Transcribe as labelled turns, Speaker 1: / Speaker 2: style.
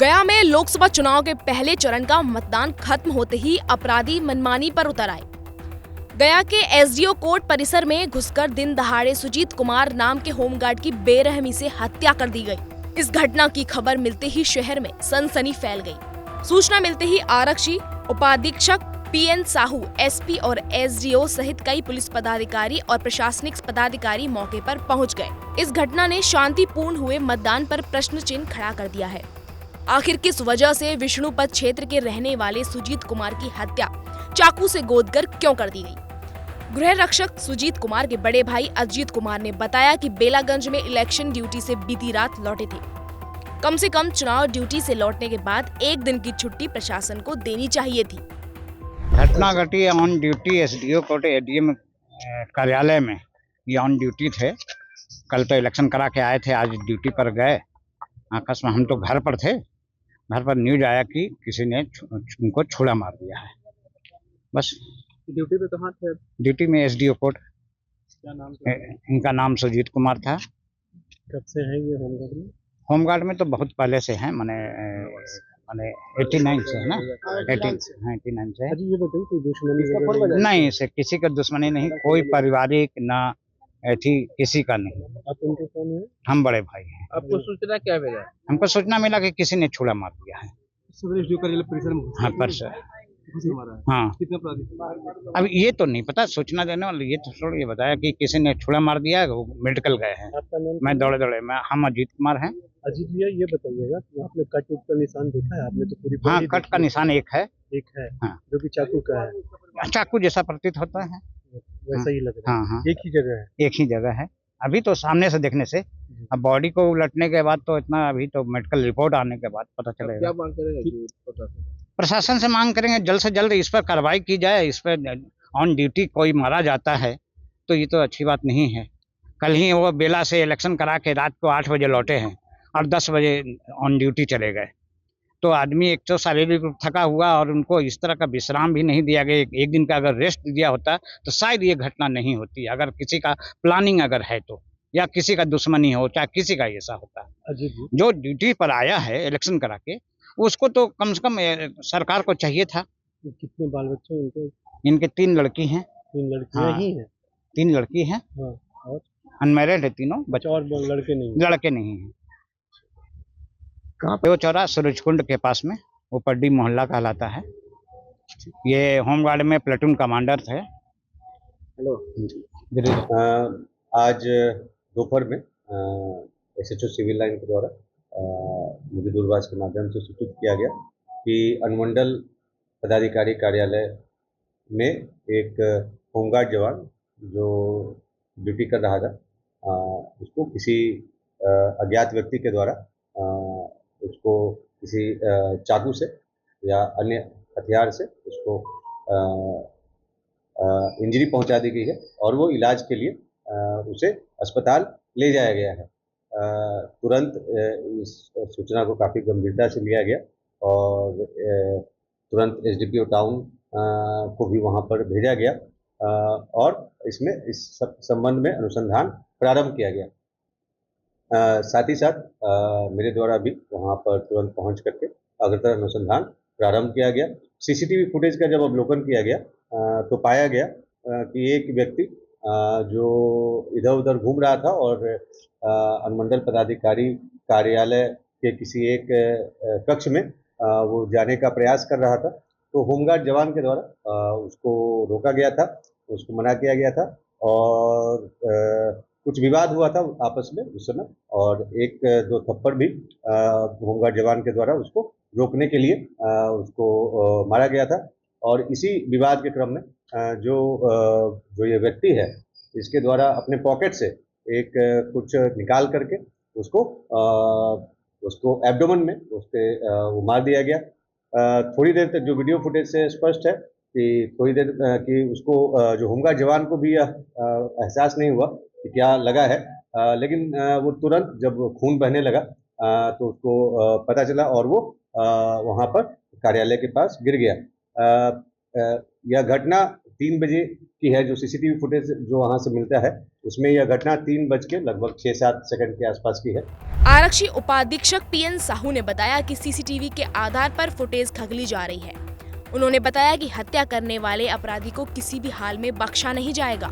Speaker 1: गया में लोकसभा चुनाव के पहले चरण का मतदान खत्म होते ही अपराधी मनमानी पर उतर आए। गया के एसडीओ कोर्ट परिसर में घुसकर दिन दहाड़े सुजीत कुमार नाम के होमगार्ड की बेरहमी से हत्या कर दी गई। इस घटना की खबर मिलते ही शहर में सनसनी फैल गई। सूचना मिलते ही आरक्षी उपाधीक्षक पीएन साहू, एसपी और एसडीओ सहित कई पुलिस पदाधिकारी और प्रशासनिक पदाधिकारी मौके पर पहुंच गए। इस घटना ने शांतिपूर्ण हुए मतदान पर प्रश्न चिन्ह खड़ा कर दिया है। आखिर किस वजह से विष्णुपद क्षेत्र के रहने वाले सुजीत कुमार की हत्या चाकू से गोदकर क्यों कर दी गई? गृह रक्षक सुजीत कुमार के बड़े भाई अजीत कुमार ने बताया कि बेलागंज में इलेक्शन ड्यूटी से बीती रात लौटे थे। कम से कम चुनाव ड्यूटी से लौटने के बाद एक दिन की छुट्टी प्रशासन को देनी चाहिए थी।
Speaker 2: घटना घटी on duty SDO court ADM कार्यालय में। ये ऑन ड्यूटी थे। कल तो इलेक्शन करा के आए थे, आज ड्यूटी पर गए। आकस में हम तो घर पर थे। घर पर न्यूज आया कि किसी ने उनको छुरा मार दिया है। बस।
Speaker 3: ड्यूटी पे कहाँ थे?
Speaker 2: ड्यूटी में एसडीओ कोर्ट।
Speaker 3: क्या नाम था?
Speaker 2: इनका नाम सुजीत कुमार था।
Speaker 3: कब से है ये होमगार्ड में?
Speaker 2: होमगार्ड में तो बहुत पहले से हैं, माने 89 से है ना। 89 से है।
Speaker 3: ये बताइए कोई दुश्मनी
Speaker 2: नहीं, इसे किसी का दुश्मनी नहीं, कोई पारिवारिक ना ऐसी किसी का नहीं।
Speaker 3: आप उनके कौन है?
Speaker 2: हम बड़े भाई हैं।
Speaker 3: आपको सूचना क्या मिला?
Speaker 2: हमको सूचना मिला कि किसी ने छुरा मार दिया है।
Speaker 3: परिसर में?
Speaker 2: हाँ, परसों। हाँ,
Speaker 3: कितने अपराधी?
Speaker 2: अब ये तो नहीं पता, सूचना देने वाले ये तो थोड़ा ये बताया कि किसी ने छुरा मार दिया है, वो मेडिकल गए हैं।
Speaker 3: आपका नाम?
Speaker 2: मैं दौड़े हम अजीत कुमार हैं।
Speaker 3: अजीत भैया, ये बताइएगा कि आपने कट का निशान देखा है? आपने तो पूरी
Speaker 2: हाँ,
Speaker 3: बॉडी
Speaker 2: कट का
Speaker 3: देखी
Speaker 2: निशान एक है।
Speaker 3: एक है।
Speaker 2: हाँ।
Speaker 3: जो कि चाकू का है।
Speaker 2: चाकू जैसा प्रतीत होता है।
Speaker 3: वैसा ही लग रहा है।
Speaker 2: हाँ।
Speaker 3: एक ही जगह है।
Speaker 2: एक ही जगह है। अभी तो सामने से देखने से, अब बॉडी को उलटने के बाद तो इतना, अभी तो मेडिकल रिपोर्ट आने के बाद पता चलेगा।
Speaker 3: क्या मांग करेंगे?
Speaker 2: प्रशासन से मांग करेंगे जल्द से जल्द इस पर कार्रवाई की जाए। इस पर ऑन ड्यूटी कोई मारा जाता है तो ये तो अच्छी बात नहीं है। कल ही वो बेला से इलेक्शन करा के रात को 8 बजे लौटे हैं और 10 बजे ऑन ड्यूटी चले गए। तो आदमी एक तो शारीरिक रूप थका हुआ और उनको इस तरह का विश्राम भी नहीं दिया गया। एक दिन का अगर रेस्ट दिया होता तो शायद ये घटना नहीं होती। अगर किसी का प्लानिंग अगर है तो, या किसी का दुश्मनी हो, चाहे किसी का ऐसा होता। जो ड्यूटी पर आया है इलेक्शन करा के, उसको तो कम से कम सरकार को चाहिए था।
Speaker 3: कितने बाल बच्चे उनके?
Speaker 2: इनके 3 लड़की हैं।
Speaker 3: 3 लड़कियां ही हैं?
Speaker 2: 3 लड़की हैं।
Speaker 3: हाँ। और
Speaker 2: अनमैरिड है तीनों बच्चे।
Speaker 3: और लड़के नहीं?
Speaker 2: लड़के नहीं हैं। कहाँ पे? वो चौरा सूरजकुंड के पास में, वो पड्डी मोहल्ला कहलाता है। ये होमगार्ड में प्लेटून कमांडर थे।
Speaker 3: हेलो। आज दोपहर में एसएचओ सिविल लाइन के द्वारा मुझे दूरभाष के माध्यम से सूचित किया गया कि अनुमंडल पदाधिकारी कार्यालय में एक होमगार्ड जवान जो ड्यूटी कर रहा था, उसको किसी अज्ञात व्यक्ति के द्वारा उसको किसी चाकू से या अन्य हथियार से उसको इंजरी पहुंचा दी गई है और वो इलाज के लिए उसे अस्पताल ले जाया गया है। तुरंत इस सूचना को काफ़ी गंभीरता से लिया गया और तुरंत एसडीपीओ टाउन को भी वहां पर भेजा गया और इसमें इस संबंध में अनुसंधान प्रारंभ किया गया। साथ ही साथ मेरे द्वारा भी वहां पर तुरंत पहुंच करके अग्रतर अनुसंधान प्रारंभ किया गया। सीसीटीवी फुटेज का जब अवलोकन किया गया तो पाया गया कि एक व्यक्ति जो इधर उधर घूम रहा था और अनुमंडल पदाधिकारी कार्यालय के किसी एक कक्ष में वो जाने का प्रयास कर रहा था। तो होमगार्ड जवान के द्वारा उसको रोका गया था, उसको मना किया गया था और कुछ विवाद हुआ था आपस में उस समय और 1-2 थप्पड़ भी होमगार्ड जवान के द्वारा उसको रोकने के लिए उसको मारा गया था। और इसी विवाद के क्रम में जो ये व्यक्ति है, इसके द्वारा अपने पॉकेट से एक कुछ निकाल करके उसको एब्डोमेन में उसके वो मार दिया गया। थोड़ी देर तक जो वीडियो फुटेज से स्पष्ट है कि थोड़ी देर कि उसको जो होमगार्ड जवान को भी एहसास नहीं हुआ कि क्या लगा है, लेकिन वो तुरंत जब खून बहने लगा तो उसको पता चला और वो वहाँ पर कार्यालय के पास गिर गया। यह घटना 3 बजे की है। जो सीसीटीवी फुटेज जो वहाँ से मिलता है उसमें यह घटना 3 बज के लगभग 6-7 सेकंड के आसपास की है।
Speaker 1: आरक्षी उपाधीक्षक पीएन साहू ने बताया कि सीसीटीवी के आधार पर फुटेज खंगली जा रही है। उन्होंने बताया कि हत्या करने वाले अपराधी को किसी भी हाल में बख्शा नहीं जाएगा।